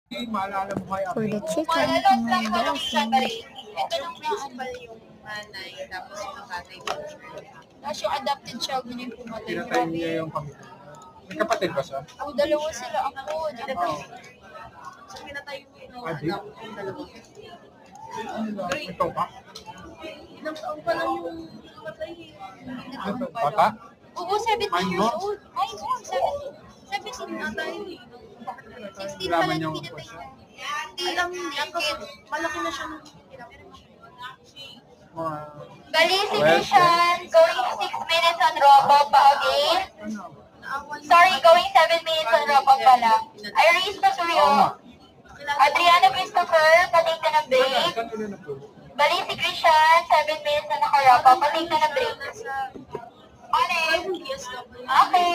Maalala mo kaya For the chicken, Malalot lang mga ko lang siya dressing. balik. Ito Yung nung principal yung nanay, tapos yung tatay din. Tapos yung adopted child mo na yung pumatay. pinatay niya yung pamilya. May kapatid ba siya? O, dalawa sila ako. Oo. So, pinatay mo yung Adi? anak yung dalawa. May toka? Ilang taon pa lang yung patay. Ano to? Bata? Oo, 17 years Minor? old. Ay, oo, 17 na tayo. 16 pa Laman lang niya yung ang pinatay siya. niya. Hindi, Alam niya, kasi malaki na siya nung Mga... Bali, si Christian, going 6 minutes on Robo pa again. Sorry, going 7 minutes on Robo pala. Iris Pasurio, Adriana Christopher, pating ka ng break. Saan ulit na po? Bali, si Christian, 7 minutes na nakarapa, pating ka ng break. Alex, okay.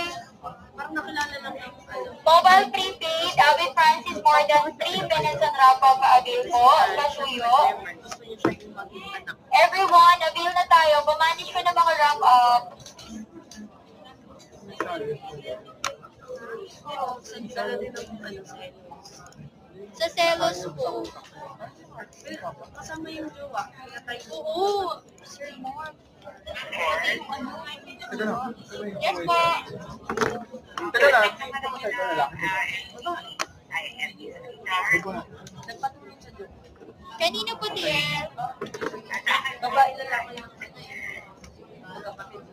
parang nakilala lang yung ano. Mobile prepaid, with Francis, more than 3 minutes on Robo pa again po. Pasuyo. Gusto niya siya yung maging anak. Everyone, avail na tayo. Pamanage ko na mga wrap up. Sandala din ang ano sa Sa selos po. kasama yung jowa. Pinatay mo. Oo, Sir Mark. Teka lang. Yes po. Teka lang. Teka lang. Nagpatulong sa doon. Kanino po, Tiel? Babae lalaki yung magkapatid.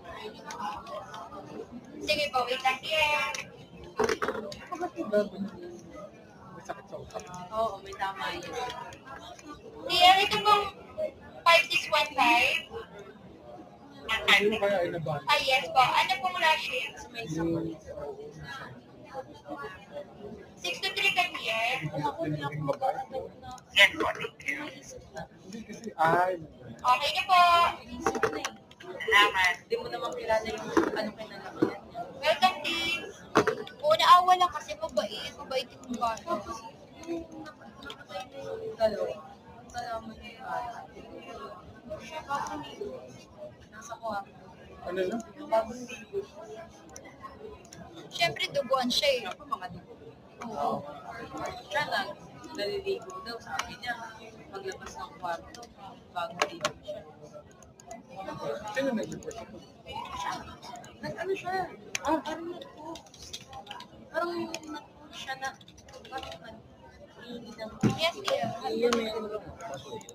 Sige po, wait lang, Tiel. May sakit sa utak. Oo, may tama yun. Tiel, ito pong 5615. Hindi mo kaya inabahan. Ah, yes po. Ano pong last shift? Yung... 6 to 3 ka, Tiel. Yung babae. Hindi kasi, ay... Okay na po. Hindi mo naman kilala yung ano kinalakihan niya. Welcome, Team. Naawa lang kasi mabait. Mabait yung bata. Nakatay mo yung dalawa. Kalaman niya yung bata. Siya bagong ligo. Nasa kwarto. Ano na? Bagong ligo. Siyempre, duguan siya eh. Ako mga dugo. Oo. Siya lang, naliligo daw. Sabi niya, paglabas ng kwarto, bagong ligo siya. Sino nag-report ako? Nag-ano siya? Parang nag-post. Parang nag-post siya na, parang hihingi ng... Yes, dear. Yun,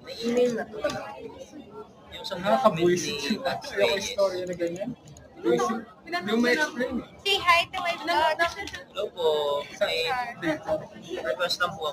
may email na. Yung sa nakakabuisit. Yung istorya na ganyan. Yung may explain. Say hi to my vlog. Hello po. May request lang po